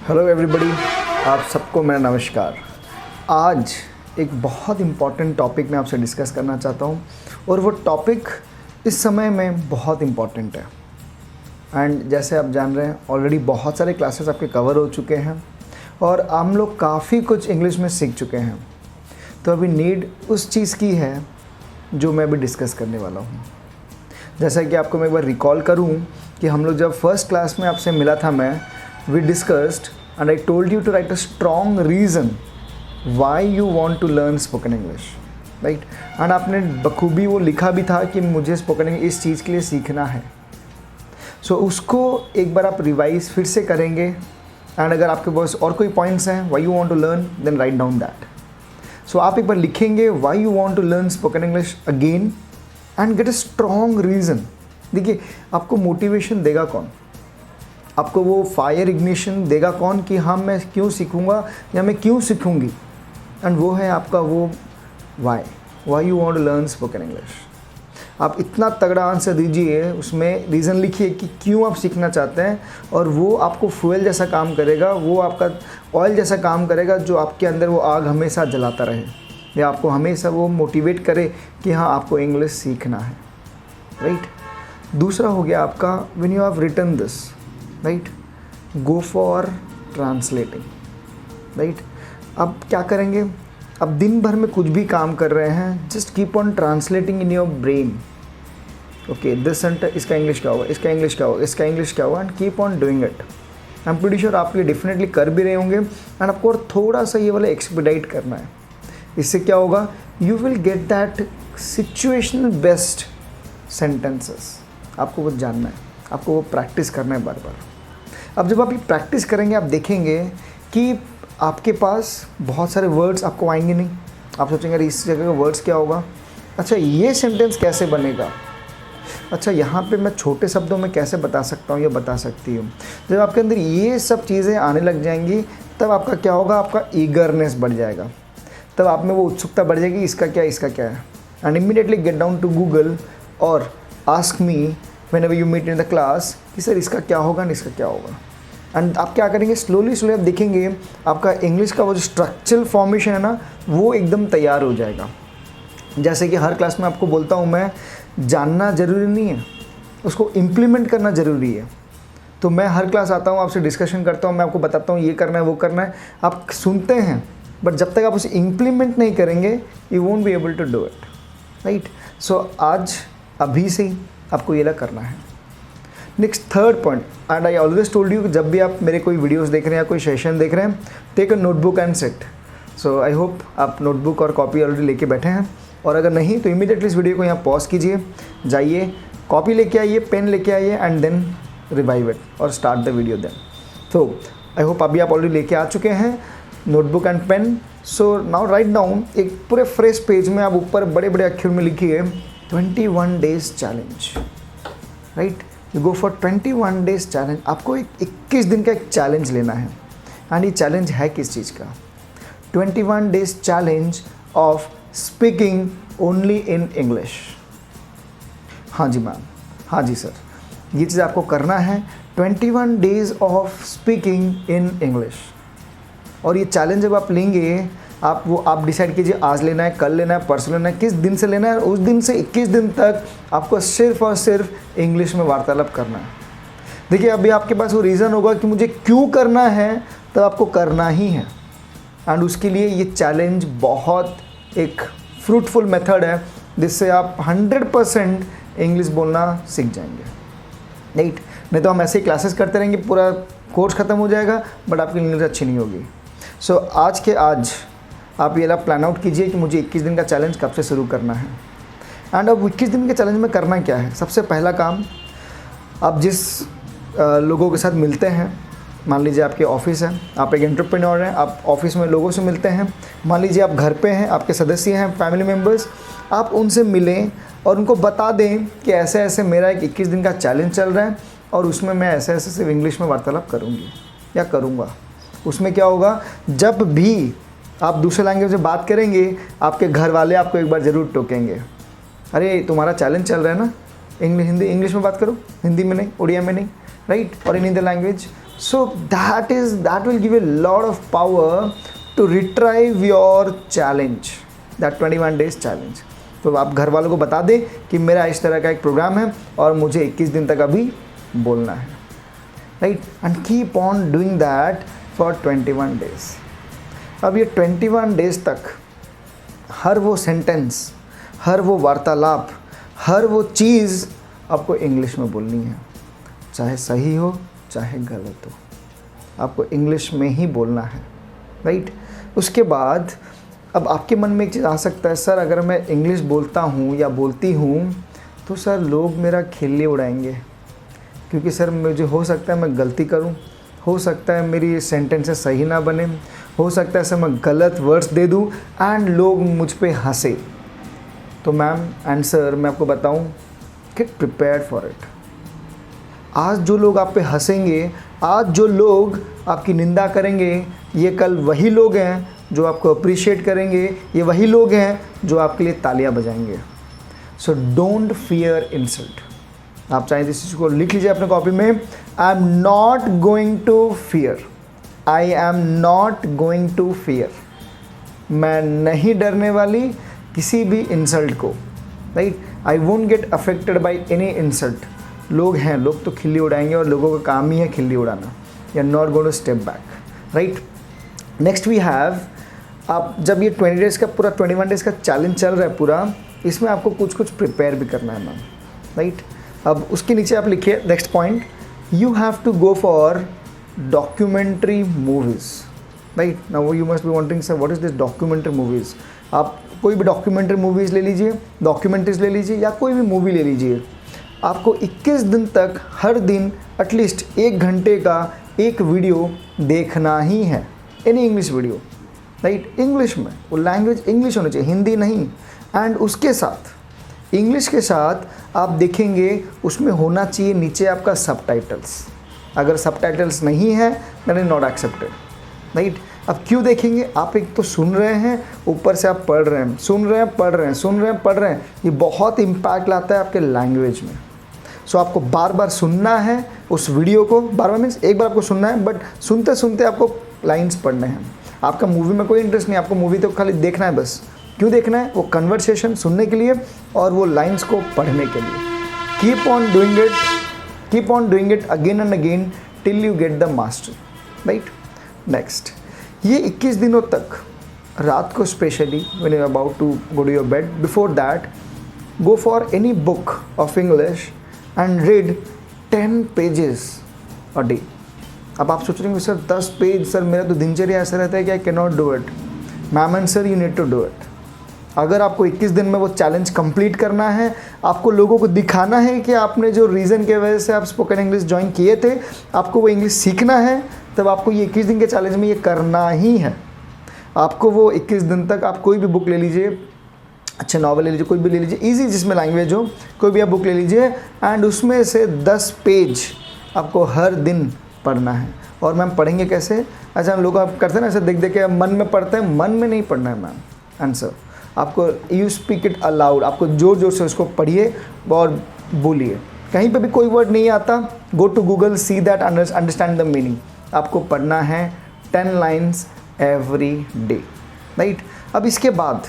Hello everybody, आप सबको मेरा नमस्कार। आज एक बहुत इम्पॉर्टेंट टॉपिक मैं आपसे डिस्कस करना चाहता हूँ और वो टॉपिक इस समय में बहुत इम्पॉर्टेंट है। एंड जैसे आप जान रहे हैं ऑलरेडी बहुत सारे क्लासेस आपके कवर हो चुके हैं और हम लोग काफ़ी कुछ इंग्लिश में सीख चुके हैं। तो अभी नीड उस चीज़ की है जो मैं अभी डिस्कस करने वाला हूँ। जैसा कि आपको मैं एक बार रिकॉल करूँ कि हम लोग जब फर्स्ट क्लास में आपसे मिला था, मैं we discussed and I told you to write a strong reason why you want to learn spoken English, right? and आपने बखूबी वो लिखा भी था कि मुझे स्पोकन इंग्लिश इस चीज़ के लिए सीखना है। सो उसको एक बार आप रिवाइज फिर से करेंगे एंड अगर आपके पास और कोई पॉइंट्स हैं why you want to learn, then write down that. सो आप एक बार लिखेंगे why you want to learn spoken English again and get a strong reason. देखिए, आपको मोटिवेशन देगा कौन, आपको वो फायर इग्निशन देगा कौन कि हाँ मैं क्यों सीखूंगा या मैं क्यों सीखूंगी, एंड वो है आपका वो why you want to learn spoken English. आप इतना तगड़ा आंसर दीजिए, उसमें रीज़न लिखिए कि क्यों आप सीखना चाहते हैं, और वो आपको फ्यूल जैसा काम करेगा, वो आपका ऑयल जैसा काम करेगा जो आपके अंदर वो आग हमेशा जलाता रहे या आपको हमेशा वो मोटिवेट करे कि हाँ आपको इंग्लिश सीखना है, राइट। दूसरा हो गया आपका when you have written this, right, go for translating, right. अब क्या करेंगे, अब दिन भर में कुछ भी काम कर रहे हैं, just keep on translating in your brain. Okay, this sentence इसका इंग्लिश क्या होगा, इसका इंग्लिश क्या होगा, इसका इंग्लिश क्या होगा, and keep on doing it. I am pretty sure आप ये डेफिनेटली कर भी रहे होंगे एंड आपको और थोड़ा सा ये वाला एक्सपीडाइट करना है। इससे क्या होगा, you will get that situational best sentences. आपको वो जानना है, आपको वो प्रैक्टिस करना है बार बार। अब जब आप ये प्रैक्टिस करेंगे, आप देखेंगे कि आपके पास बहुत सारे वर्ड्स आपको आएंगे नहीं। आप सोचेंगे अरे इस जगह का वर्ड्स क्या होगा, अच्छा ये सेंटेंस कैसे बनेगा, अच्छा यहाँ पे मैं छोटे शब्दों में कैसे बता सकता हूँ या बता सकती हूँ। जब आपके अंदर ये सब चीज़ें आने लग जाएंगी, तब आपका क्या होगा, आपका ईगरनेस बढ़ जाएगा, तब आप में वो उत्सुकता बढ़ जाएगी, इसका क्या है। And immediately get down to Google और ask me whenever you meet in the class कि सर इसका क्या होगा ना इसका क्या होगा। एंड आप क्या करेंगे, स्लोली आप देखेंगे आपका इंग्लिश का वो जो स्ट्रक्चरल फॉर्मेशन है ना, वो एकदम तैयार हो जाएगा। जैसे कि हर क्लास में आपको बोलता हूँ मैं, जानना ज़रूरी नहीं है, उसको इम्प्लीमेंट करना ज़रूरी है। तो मैं हर क्लास आता हूँ, आपसे डिस्कशन करता हूँ, मैं आपको बताता हूँ ये करना है वो करना है, आप सुनते हैं, बट जब तक आप उसे इम्प्लीमेंट नहीं करेंगे you won't be able to do it, right. So आज अभी से ही आपको ये करना है। Next third point, and I always told you कि जब भी आप मेरे कोई वीडियोस देख रहे हैं या कोई सेशन देख रहे हैं, take a notebook and set. So I hope आप नोटबुक और कॉपी ऑलरेडी लेके बैठे हैं, और अगर नहीं तो इमीडिएटली इस वीडियो को यहाँ पॉज कीजिए, जाइए कॉपी लेके आइए, पेन लेके आइए, एंड देन रिवाइव इट और स्टार्ट द वीडियो देन। तो आई होप अभी आप ऑलरेडी लेके आ चुके हैं notebook and pen. So now write down, एक पूरे फ्रेश पेज में आप ऊपर बड़े बड़े अक्षर में लिखिए 21 days challenge, right. You go for 21 days challenge. आपको एक 21 दिन का एक चैलेंज लेना है, एंड ये चैलेंज है किस चीज़ का, 21 days challenge of speaking only in English. हाँ जी मैम, हाँ जी सर, ये चीज़ आपको करना है, 21 days of speaking in English. और ये चैलेंज जब आप लेंगे, आप डिसाइड कीजिए आज लेना है, कल लेना है, परसों लेना है, किस दिन से लेना है। उस दिन से 21 दिन तक आपको सिर्फ और सिर्फ इंग्लिश में वार्तालाप करना है। देखिए, अभी आपके पास वो रीज़न होगा कि मुझे क्यों करना है, तो आपको करना ही है। एंड उसके लिए ये चैलेंज बहुत एक फ्रूटफुल मेथड है, जिससे आप 100% इंग्लिश बोलना सीख जाएंगे, राइट। नहीं तो हम ऐसे ही क्लासेस करते रहेंगे, पूरा कोर्स ख़त्म हो जाएगा, बट आपकी इंग्लिश अच्छी नहीं होगी। सो आज के आज आप ये प्लान आउट कीजिए कि मुझे 21 दिन का चैलेंज कब से शुरू करना है। एंड अब 21 दिन के चैलेंज में करना क्या है, सबसे पहला काम, आप जिस लोगों के साथ मिलते हैं, मान लीजिए आपके ऑफिस है, आप एक एंटरप्रेन्योर हैं, आप ऑफिस में लोगों से मिलते हैं, मान लीजिए आप घर पे हैं, आपके सदस्य हैं, फैमिली मेम्बर्स, आप उनसे मिलें और उनको बता दें कि ऐसे ऐसे मेरा एक 21 दिन का चैलेंज चल रहा है और उसमें मैं ऐसे ऐसे सिर्फ इंग्लिश में वार्तालाप करूँगी या करूँगा। उसमें क्या होगा, जब भी आप दूसरे लैंग्वेज में बात करेंगे, आपके घर वाले आपको एक बार ज़रूर टोकेंगे, अरे तुम्हारा चैलेंज चल रहा है ना, इंग्लिश में बात करो, हिंदी में नहीं, उड़िया में नहीं, राइट। और in other language So that will give you a lot of power to retrieve your challenge, that 21 days challenge. तो आप घर वालों को बता दें कि मेरा इस तरह का एक प्रोग्राम है और मुझे 21 दिन तक अभी बोलना है, right, and keep on doing that for 21 days. अब ये 21 डेज तक हर वो सेंटेंस, हर वो वार्तालाप, हर वो चीज़ आपको इंग्लिश में बोलनी है, चाहे सही हो चाहे गलत हो, आपको इंग्लिश में ही बोलना है, राइट. उसके बाद अब आपके मन में एक चीज़ आ सकता है, सर अगर मैं इंग्लिश बोलता हूँ या बोलती हूँ तो सर लोग मेरा खिल्ली उड़ाएंगे, क्योंकि सर मुझे हो सकता है मैं गलती करूँ, हो सकता है मेरी सेंटेंसेस सही ना बने, हो सकता है सर मैं गलत वर्ड्स दे दूँ एंड लोग मुझ पे हंसे. तो मैम एंड सर मैं आपको बताऊँ, गेट प्रिपेयर्ड फॉर इट. आज जो लोग आप पे हंसेंगे, आज जो लोग आपकी निंदा करेंगे, ये कल वही लोग हैं जो आपको अप्रिशिएट करेंगे, ये वही लोग हैं जो आपके लिए तालियां बजाएंगे. So don't fear insult. आप चाहें तो इस चीज़ को लिख लीजिए अपने कॉपी में, I am not going to fear, I am not going to fear. मैं नहीं डरने वाली किसी भी इंसल्ट को, right. I won't get affected by any insult. लोग हैं, लोग तो खिल्ली उड़ाएंगे और लोगों का काम ही है खिल्ली उड़ाना. You are not going to step back, right. Next we have, आप जब ये 20 डेज़ का पूरा 21 डेज़ का चैलेंज चल रहा है पूरा, इसमें आपको कुछ प्रिपेयर भी करना है मैम, राइट. अब उसके नीचे आप लिखिए next point, you have to go for documentary movies, right. Now you must be wanting sir what is this documentary movies. आप कोई भी डॉक्यूमेंट्री मूवीज़ ले लीजिए, डॉक्यूमेंट्रीज ले लीजिए या कोई भी मूवी ले लीजिए. आपको 21 दिन तक हर दिन एटलीस्ट 1 घंटे का एक वीडियो देखना ही है, any English video, right. English में, वो लैंग्वेज इंग्लिश होनी चाहिए, हिंदी नहीं. एंड उसके साथ इंग्लिश के साथ आप देखेंगे उसमें होना चाहिए नीचे आपका सबटाइटल्स. अगर सबटाइटल्स नहीं है that is not accepted, right. अब क्यों देखेंगे, आप एक तो सुन रहे हैं, ऊपर से आप पढ़ रहे हैं, सुन रहे हैं पढ़ रहे हैं, सुन रहे हैं पढ़ रहे हैं. ये बहुत इम्पैक्ट लाता है आपके लैंग्वेज में. सो आपको बार बार सुनना है उस वीडियो को, बार बार मीन्स एक बार आपको सुनना है, बट सुनते सुनते आपको लाइन्स पढ़ने हैं. आपका मूवी में कोई इंटरेस्ट नहीं, आपको मूवी तो खाली देखना है बस. क्यों देखना है, वो कन्वर्सेशन सुनने के लिए और वो लाइन्स को पढ़ने के लिए. Keep on doing it again and again till you get the master, right. Next, ये 21 दिनों तक रात को specially when you are about to go to your bed, before that go for any book of English and read 10 pages a day. अब आप सोच रहे हैं सर 10 पेज, सर मेरा तो दिनचर्या ऐसा रहता है कि I can not do it. Ma'am and sir you need to do it. अगर आपको 21 दिन में वो चैलेंज कंप्लीट करना है, आपको लोगों को दिखाना है कि आपने जो रीज़न के वजह से आप स्पोकन इंग्लिश ज्वाइन किए थे, आपको वो इंग्लिश सीखना है, तब आपको ये 21 दिन के चैलेंज में ये करना ही है. आपको वो 21 दिन तक आप कोई भी बुक ले लीजिए, अच्छा नॉवल ले लीजिए, कोई भी ले लीजिए ईजी जिसमें लैंग्वेज हो, कोई भी आप बुक ले लीजिए एंड उसमें से 10 पेज आपको हर दिन पढ़ना है. और मैम पढ़ेंगे कैसे, अच्छा हम लोग आप करते हैं ना ऐसे देख देख के मन में पढ़ते हैं, मन में नहीं पढ़ना है मैम. आंसर आपको यू स्पीक इट अलाउड, आपको जोर जोर से उसको पढ़िए और बोलिए. कहीं पे भी कोई वर्ड नहीं आता, go to Google, see that, understand the meaning. आपको पढ़ना है 10 लाइन्स एवरी डे, राइट. अब इसके बाद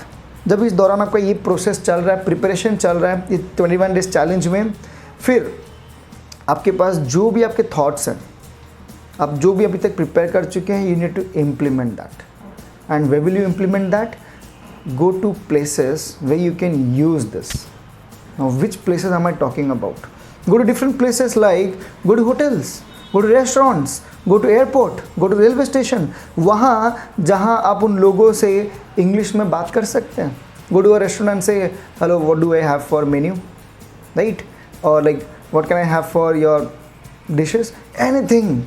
जब इस दौरान आपका ये प्रोसेस चल रहा है, प्रिपरेशन चल रहा है, ये 21 डेज चैलेंज में, फिर आपके पास जो भी आपके थॉट्स हैं, आप जो भी अभी तक प्रिपेयर कर चुके हैं, you need to implement that. And way will you implement that, go to places where you can use this. Now which places am I talking about? Go to different places like go to hotels, go to restaurants, go to airport, go to railway station. वहाँ जहाँ आप उन लोगों से English में बात कर सकते हैं. Go to a restaurant and say hello, what do I have for menu, right? Or like what can I have for your dishes, anything.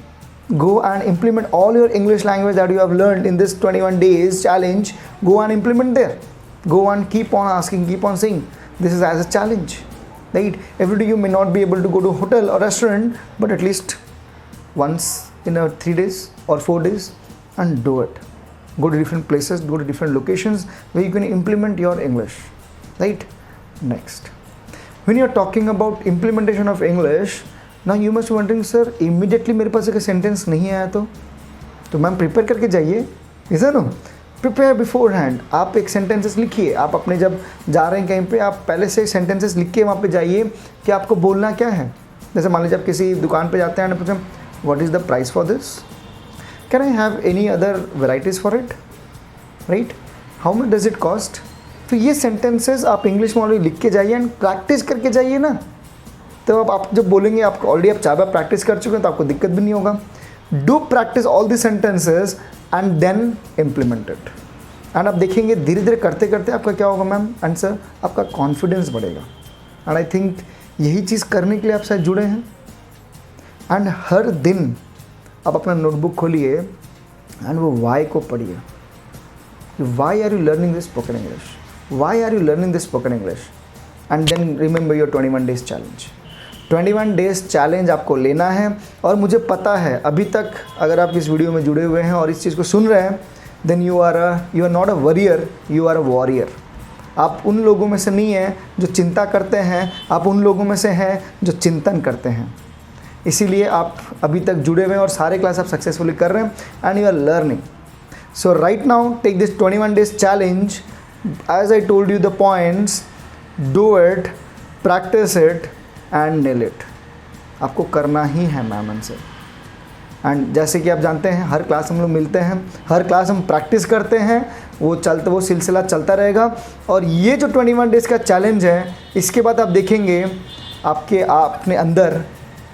Go and implement all your English language that you have learned in this 21 days challenge. Go and implement there. Go and keep on asking, keep on saying this is as a challenge, right? Every day you may not be able to go to a hotel or restaurant, but at least once in a 3 days or 4 days and do it. Go to different places, go to different locations where you can implement your English, right? Next, when you're talking about implementation of English, ना you must wondering sir immediately मेरे पास एक sentence नहीं आया तो ma'am prepare करके जाइए, is no, prepare beforehand. आप एक सेंटेंसेस लिखिए, आप अपने जब जा रहे हैं कहीं पे आप पहले से सेंटेंसेस लिख के वहाँ पे जाइए कि आपको बोलना क्या है। जैसे मान लीजिए आप किसी दुकान पे जाते हैं और पूछें what is the price for this, can I have any other varieties for it, right, how much does it cost. तो ये सेंटेंसेस आप इंग्लिश में ऑलरेडी लिख के जाइए एंड प्रैक्टिस करके जाइए ना। तो अब आप जब बोलेंगे आपको ऑलरेडी आप 4 बार प्रैक्टिस कर चुके हैं तो आपको दिक्कत भी नहीं होगा। Do practice all the sentences and then implement it. And आप देखेंगे धीरे धीरे करते करते आपका क्या होगा मैम एंड सर, आपका कॉन्फिडेंस बढ़ेगा। एंड आई थिंक यही चीज़ करने के लिए आप शायद जुड़े हैं। एंड हर दिन आप अपना नोटबुक खोलिए एंड वो वाई को पढ़िए। Why are you learning this spoken English, why are you learning this spoken English, and then remember your 21 days challenge. 21 days challenge आपको लेना है। और मुझे पता है अभी तक अगर आप इस वीडियो में जुड़े हुए हैं और इस चीज़ को सुन रहे हैं, then you are not a warrior, you are a warrior. आप उन लोगों में से नहीं हैं जो चिंता करते हैं, आप उन लोगों में से हैं जो चिंतन करते हैं। इसीलिए आप अभी तक जुड़े हुए हैं और सारे क्लास आप सक्सेसफुली कर रहे हैं and you are learning. So right now take this 21 days challenge. As I told you the points, do it, practice it and nail it. आपको करना ही है मैम से। एंड जैसे कि आप जानते हैं हर क्लास हम लोग मिलते हैं, हर क्लास हम प्रैक्टिस करते हैं, वो सिलसिला चलता रहेगा। और ये जो 21 डेज़ का चैलेंज है, इसके बाद आप देखेंगे अपने अंदर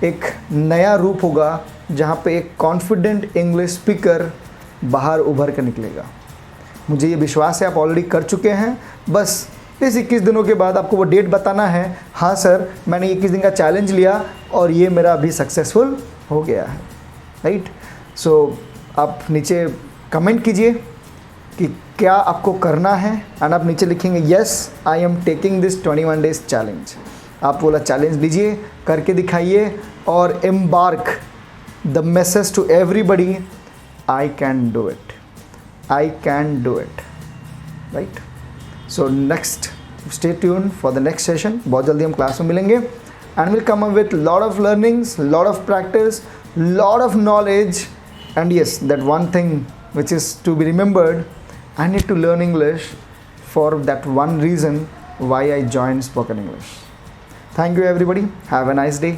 एक नया रूप होगा जहाँ पे एक कॉन्फिडेंट इंग्लिश स्पीकर बाहर उभर कर निकलेगा। मुझे ये विश्वास है आप ऑलरेडी कर चुके हैं। बस इस 21 दिनों के बाद आपको वो डेट बताना है, हाँ सर मैंने 21 दिन का चैलेंज लिया और ये मेरा अभी सक्सेसफुल हो गया है, राइट। सो आप नीचे कमेंट कीजिए कि क्या आपको करना है एंड आप नीचे लिखेंगे yes I am taking this 21 days challenge. आप बोला चैलेंज लीजिए, करके दिखाइए और embark the message to everybody, I can do it, I can do it, right. So next stay tune for the next session. बहुत जल्दी हम क्लास में मिलेंगे and will come up with lot of learnings, lot of practice, lot of knowledge, and yes, that one thing which is to be remembered, I need to learn English for that one reason why I joined Spoken English. Thank you everybody, have a nice day.